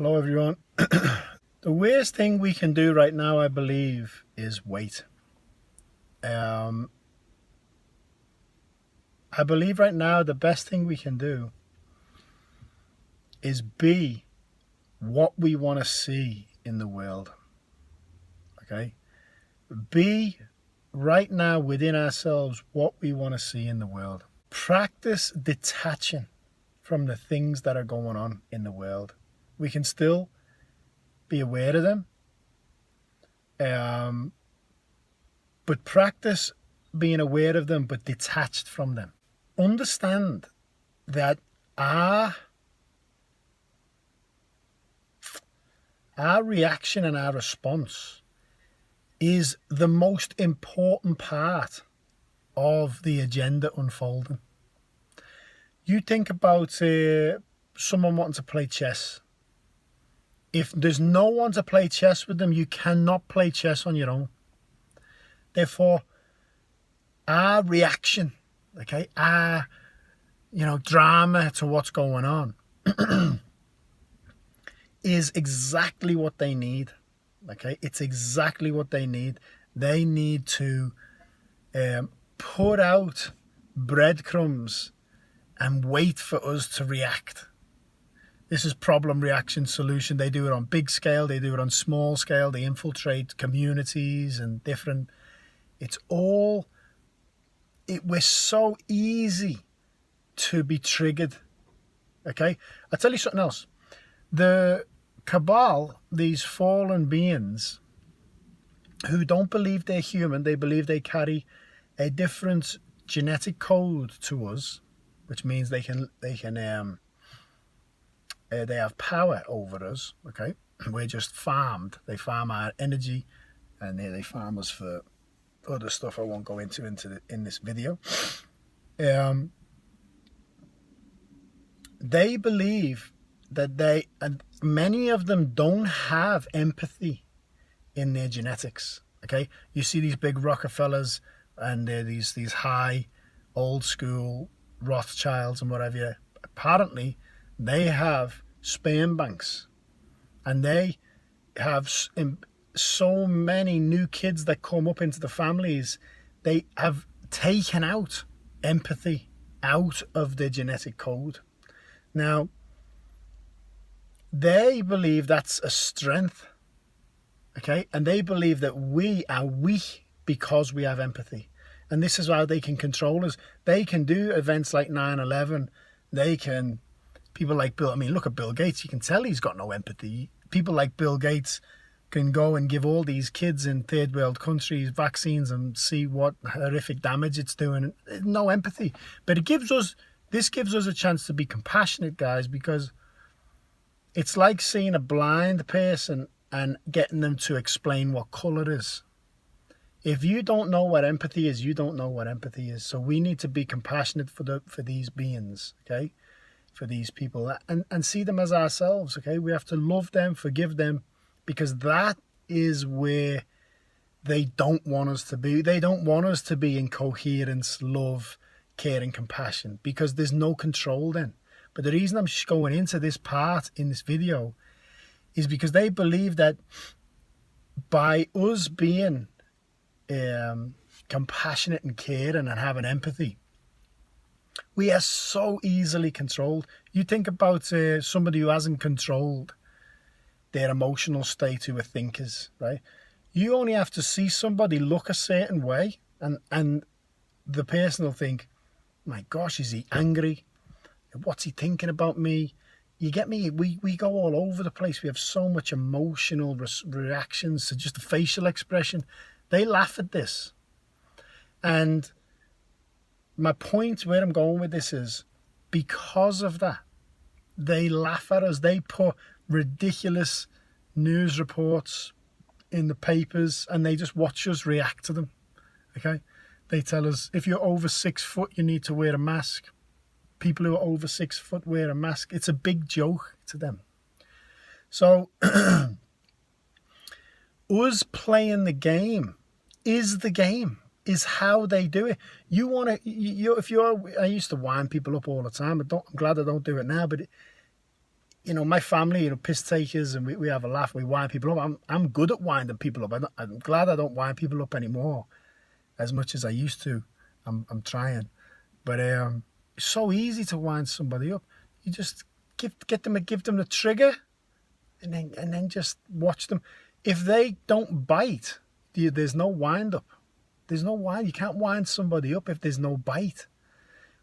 Hello everyone. The worst thing we can do right now, I believe, is wait. I believe right now the best thing we can do is be what we want to see in the world. Okay? Be right now within ourselves what we want to see in the world. Practice detaching from the things that are going on in the world. We can still be aware of them, but practice being aware of them but detached from them. Understand that our reaction and our response is the most important part of the agenda unfolding. You think about someone wanting to play chess. If there's no one to play chess with them, you cannot play chess on your own. Therefore, our reaction, okay, our drama to what's going on is exactly what they need. Okay, it's exactly what they need. They need to put out breadcrumbs and wait for us to react. This is problem, reaction, solution. They do it on big scale. They do it on small scale. They infiltrate communities and different. We're so easy to be triggered. Okay? I'll tell you something else. The Cabal, these fallen beings who don't believe they're human, they believe they carry a different genetic code to us, which means they have power over us. Okay, we're just farmed. They farm our energy, and they farm us for other stuff I won't go into in this video. They believe that and many of them don't have empathy in their genetics. Okay, you see these big Rockefellers and they're these high old school Rothschilds and whatever. Apparently they have sperm banks, and they have so many new kids that come up into the families. They have taken out empathy out of their genetic code. Now, they believe that's a strength, okay? And they believe that we are weak because we have empathy. And this is how they can control us. They can do events like 9/11. People like Bill, look at Bill Gates. You can tell he's got no empathy. People like Bill Gates can go and give all these kids in third world countries vaccines and see what horrific damage it's doing. No empathy. But this gives us a chance to be compassionate, guys, because it's like seeing a blind person and getting them to explain what color is. If you don't know what empathy is, you don't know what empathy is. So we need to be compassionate for these beings, okay? For these people, and see them as ourselves, okay? We have to love them, forgive them, because that is where they don't want us to be. They don't want us to be in coherence, love, care, and compassion, because there's no control then. But the reason I'm going into this part in this video is because they believe that by us being compassionate and caring and having empathy, we are so easily controlled. You think about somebody who hasn't controlled their emotional state, who are thinkers, right? You only have to see somebody look a certain way, and the person will think, my gosh, is he angry? What's he thinking about me? You get me? We go all over the place. We have so much emotional reactions to just a facial expression. They laugh at this. And my point, where I'm going with this, is because of that, they laugh at us. They put ridiculous news reports in the papers and they just watch us react to them. Okay? They tell us, if you're over 6 foot, you need to wear a mask. People who are over 6 foot wear a mask. It's a big joke to them. So us playing the game is the game. Is how they do it. I used to wind people up all the time. I'm glad I don't do it now. But my family, piss takers, and we have a laugh. We wind people up. I'm good at winding people up. I'm glad I don't wind people up anymore as much as I used to. I'm trying, but it's so easy to wind somebody up. You just give them the trigger, and then just watch them. If they don't bite, there's no wind up. There's no wind. You can't wind somebody up if there's no bite.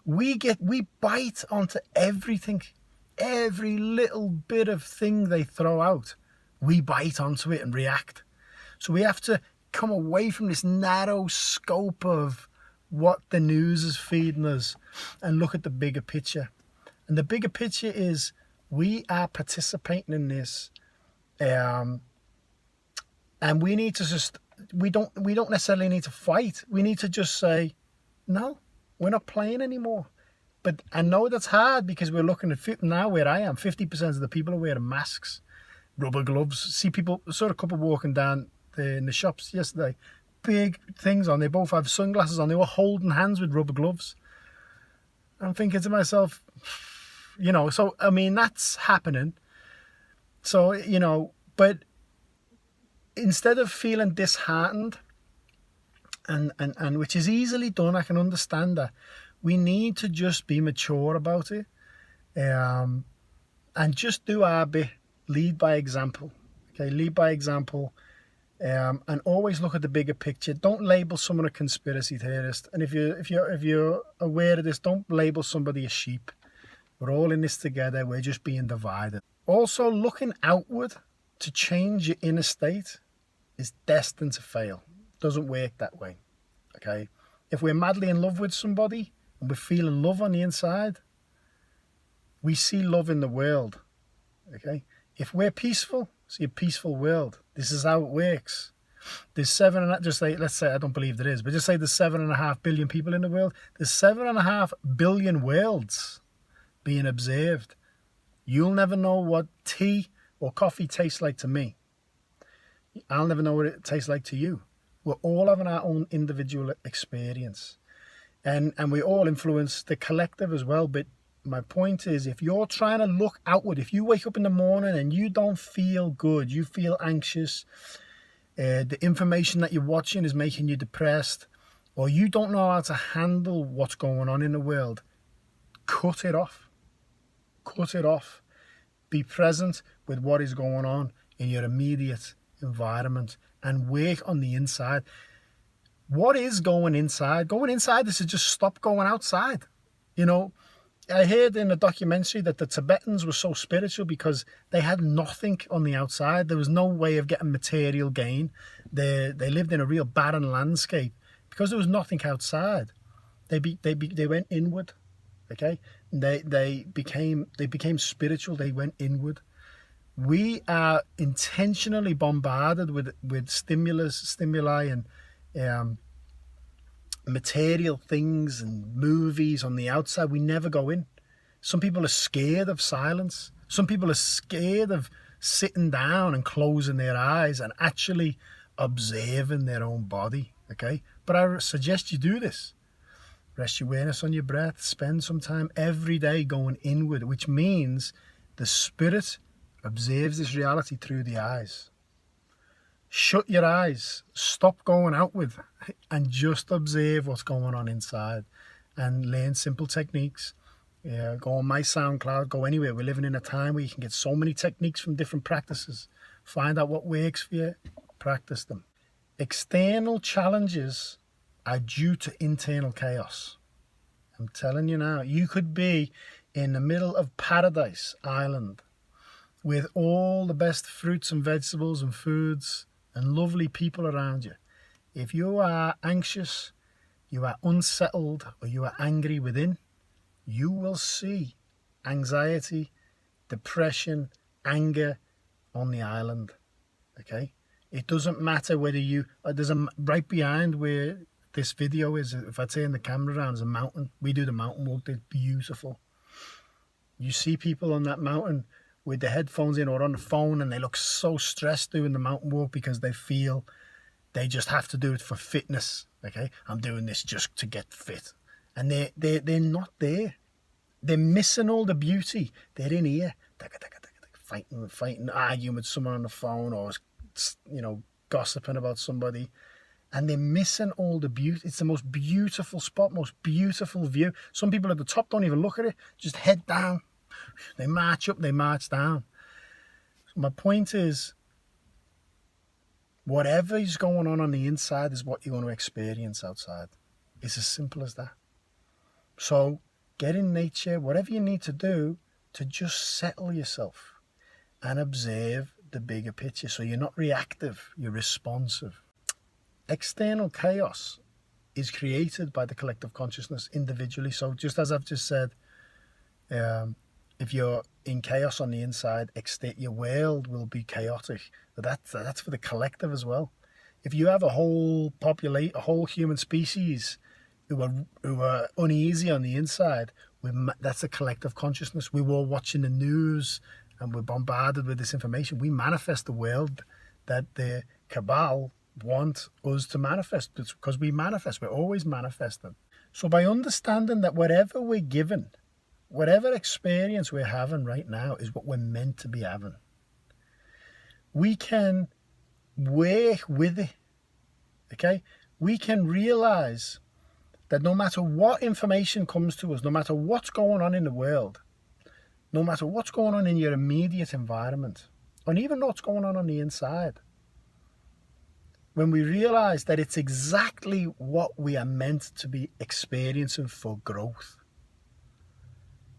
We bite onto everything. Every little bit of thing they throw out, we bite onto it and react. So we have to come away from this narrow scope of what the news is feeding us and look at the bigger picture. And the bigger picture is we are participating in this, and we need to just, we don't necessarily need to fight. We need to just say, no, we're not playing anymore. But I know that's hard because we're looking at now where I am. 50% of the people are wearing masks, rubber gloves. See people, saw a couple walking down in the shops yesterday, big things on. They both have sunglasses on. They were holding hands with rubber gloves. I'm thinking to myself, so I mean that's happening. So but instead of feeling disheartened, and which is easily done, I can understand that. We need to just be mature about it, and just do our bit. Lead by example. Okay, lead by example, and always look at the bigger picture. Don't label someone a conspiracy theorist. And if you're aware of this, don't label somebody a sheep. We're all in this together. We're just being divided. Also, looking outward to change your inner state is destined to fail. It doesn't work that way. Okay, if we're madly in love with somebody, and we're feeling love on the inside, we see love in the world. Okay? If we're peaceful, see a peaceful world. This is how it works. There's let's say, I don't believe there is, but just say there's 7.5 billion people in the world. There's 7.5 billion worlds being observed. You'll never know what tea or coffee tastes like to me. I'll never know what it tastes like to you. We're all having our own individual experience. And we all influence the collective as well. But my point is, if you're trying to look outward, if you wake up in the morning and you don't feel good, you feel anxious, the information that you're watching is making you depressed, or you don't know how to handle what's going on in the world, cut it off. Cut it off. Be present with what is going on in your immediate environment and work on the inside. What is going inside? Going inside is to just stop going outside. I heard in a documentary that the Tibetans were so spiritual because they had nothing on the outside. There was no way of getting material gain. They lived in a real barren landscape because there was nothing outside. They went inward. Okay, they became spiritual. They went inward. We are intentionally bombarded with stimuli and material things and movies on the outside. We never go in. Some people are scared of silence. Some people are scared of sitting down and closing their eyes and actually observing their own body. Okay, but I suggest you do this. Rest your awareness on your breath. Spend some time every day going inward, which means the spirit observes this reality through the eyes. Shut your eyes, stop going outward, and just observe what's going on inside and learn simple techniques. Go on my SoundCloud, go anywhere. We're living in a time where you can get so many techniques from different practices. Find out what works for you, practice them. External challenges are due to internal chaos. I'm telling you now, you could be in the middle of Paradise Island with all the best fruits and vegetables and foods and lovely people around you. If you are anxious, you are unsettled, or you are angry within, you will see anxiety, depression, anger on the island. Okay? It doesn't matter whether there's right behind where this video is, if I turn the camera around, there's a mountain. We do the mountain walk. They're beautiful. You see people on that mountain with the headphones in or on the phone, and they look so stressed doing the mountain walk because they feel they just have to do it for fitness. Okay, I'm doing this just to get fit, and they're not there. They're missing all the beauty. They're in here. fighting, arguing with someone on the phone, or, gossiping about somebody. And they're missing all the beauty. It's the most beautiful spot, most beautiful view. Some people at the top don't even look at it, just head down. They march up, they march down. So my point is, whatever is going on the inside is what you're going to experience outside. It's as simple as that. So get in nature, whatever you need to do to just settle yourself and observe the bigger picture. So you're not reactive, you're responsive. External chaos is created by the collective consciousness individually. So just as I've just said, if you're in chaos on the inside, your world will be chaotic. But that's for the collective as well. If you have a whole human species who are uneasy on the inside, that's a collective consciousness. We were watching the news and we're bombarded with this information. We manifest the world that the cabal want us to manifest. It's because we manifest. We're always manifesting. So by understanding that whatever we're given, whatever experience we're having right now is what we're meant to be having, we can work with it. Okay? We can realize that no matter what information comes to us, no matter what's going on in the world, no matter what's going on in your immediate environment, and even what's going on the inside, when we realize that it's exactly what we are meant to be experiencing for growth,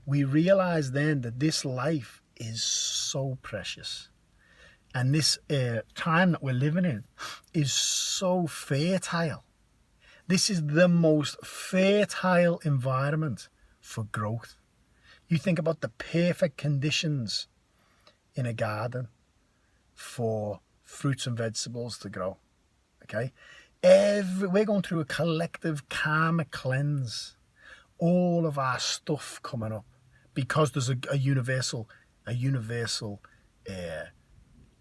we realize then that this life is so precious. And this time that we're living in is so fertile. This is the most fertile environment for growth. You think about the perfect conditions in a garden for fruits and vegetables to grow. Okay, we're going through a collective karma cleanse. All of our stuff coming up because there's a universal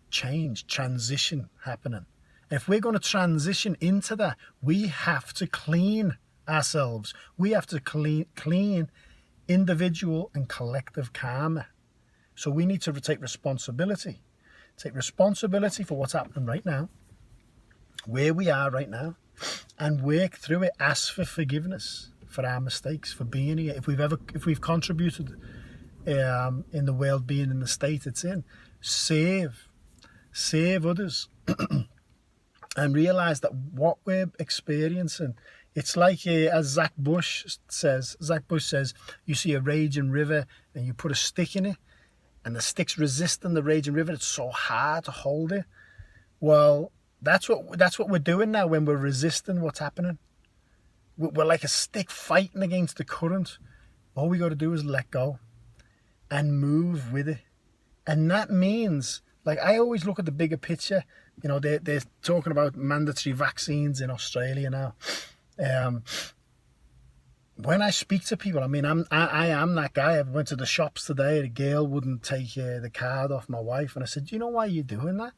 transition happening. If we're going to transition into that, we have to clean ourselves. We have to clean individual and collective karma. So we need to take responsibility. Take responsibility for what's happening right now, where we are right now, and work through it. Ask for forgiveness for our mistakes, for being here. If we've contributed in the world being in the state it's in, save others, and realize that what we're experiencing, it's like as Zach Bush says, you see a raging river and you put a stick in it, and the stick's resisting the raging river. It's so hard to hold it. Well, that's what we're doing now when we're resisting what's happening. We're like a stick fighting against the current. All we got to do is let go and move with it. And that means, like, I always look at the bigger picture. You know, they're talking about mandatory vaccines in Australia now. When I speak to people, I mean, I am that guy. I went to the shops today. The girl wouldn't take the card off my wife. And I said, do you know why you're doing that?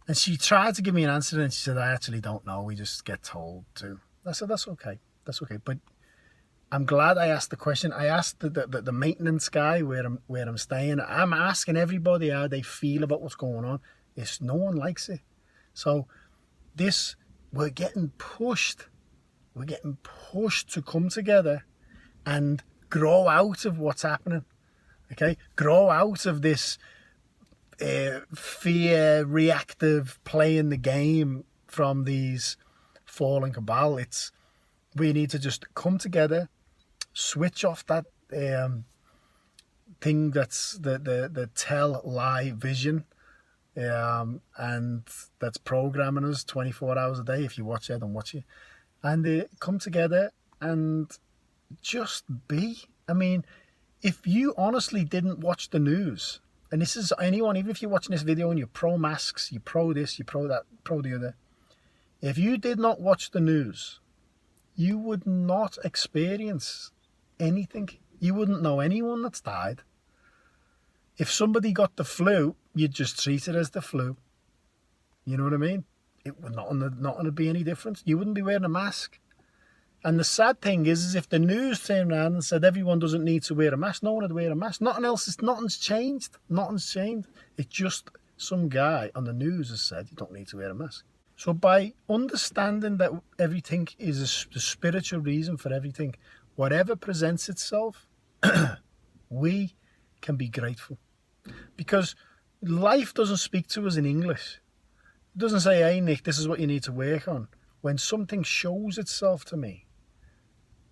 And she tried to give me an answer, and she said, I actually don't know. We just get told to. I said, that's okay. That's okay. But I'm glad I asked the question. I asked the maintenance guy where I'm staying. I'm asking everybody how they feel about what's going on. No one likes it. So we're getting pushed. We're getting pushed to come together and grow out of what's happening. Okay? Grow out of this fear, reactive, playing the game from these fallen cabal. We need to just come together, switch off that thing that's the lie vision, and that's programming us 24 hours a day. If you watch it, don't watch it. And come together and just be. I mean, if you honestly didn't watch the news, and this is anyone, even if you're watching this video and you're pro masks, you're pro this, you're pro that, pro the other, if you did not watch the news, you would not experience anything. You wouldn't know anyone that's died. If somebody got the flu, you'd just treat it as the flu. You know what I mean? It would not going to be any difference. You wouldn't be wearing a mask. And the sad thing is if the news turned around and said everyone doesn't need to wear a mask, no one would wear a mask. Nothing's changed. Nothing's changed. It's just some guy on the news has said you don't need to wear a mask. So by understanding that everything is the spiritual reason for everything, whatever presents itself, we can be grateful. Because life doesn't speak to us in English. It doesn't say, hey, Nick, this is what you need to work on. When something shows itself to me,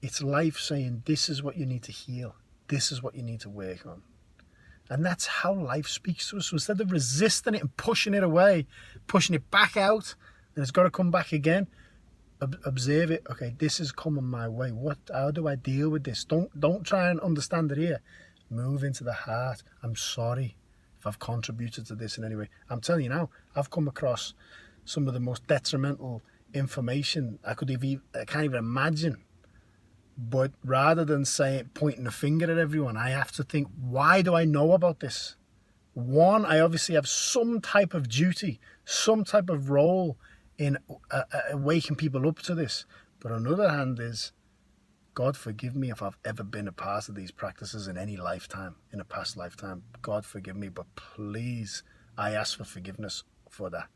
it's life saying, this is what you need to heal. This is what you need to work on. And that's how life speaks to us. So instead of resisting it and pushing it away, pushing it back out, and it's got to come back again, observe it. Okay, this is coming my way. How do I deal with this? Don't try and understand it here. Move into the heart. I'm sorry if I've contributed to this in any way. I'm telling you now, I've come across some of the most detrimental information I can't even imagine. But rather than pointing a finger at everyone, I have to think, why do I know about this? One, I obviously have some type of duty, some type of role in waking people up to this. But on the other hand is, God forgive me if I've ever been a part of these practices in any lifetime, in a past lifetime. God forgive me, but please, I ask for forgiveness for that.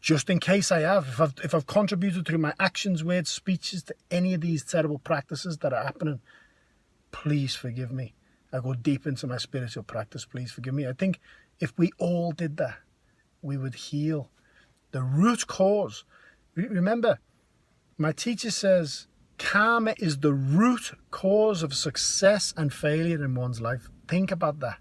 Just in case I have, if I've contributed through my actions, words, speeches to any of these terrible practices that are happening, please forgive me. I go deep into my spiritual practice, please forgive me. I think if we all did that, we would heal. The root cause. Remember, my teacher says, karma is the root cause of success and failure in one's life. Think about that.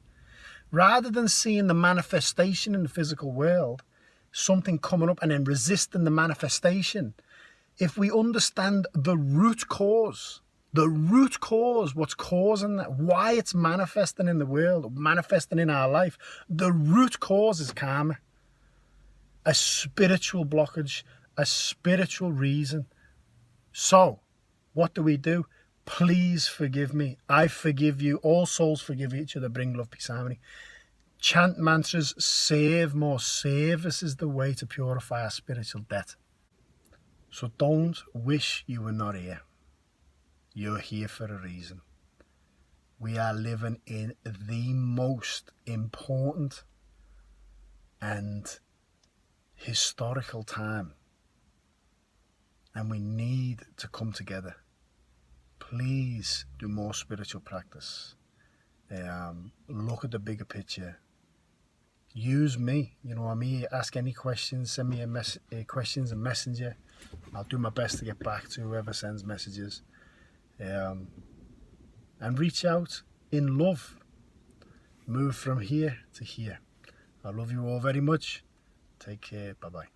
Rather than seeing the manifestation in the physical world, something coming up and then resisting the manifestation, if we understand the root cause, what's causing that, why it's manifesting in the world, manifesting in our life, the root cause is karma. A spiritual blockage, a spiritual reason. So, what do? Please forgive me. I forgive you. All souls forgive each other. Bring love, peace, harmony. Chant mantras, save more. Service is the way to purify our spiritual debt. So don't wish you were not here. You're here for a reason. We are living in the most important and historical time. And we need to come together. Please do more spiritual practice. Look at the bigger picture. Use me. I'm here. Ask any questions. Send me questions and messenger. I'll do my best to get back to whoever sends messages. And reach out in love. Move from here to here. I love you all very much. Take care. Bye-bye.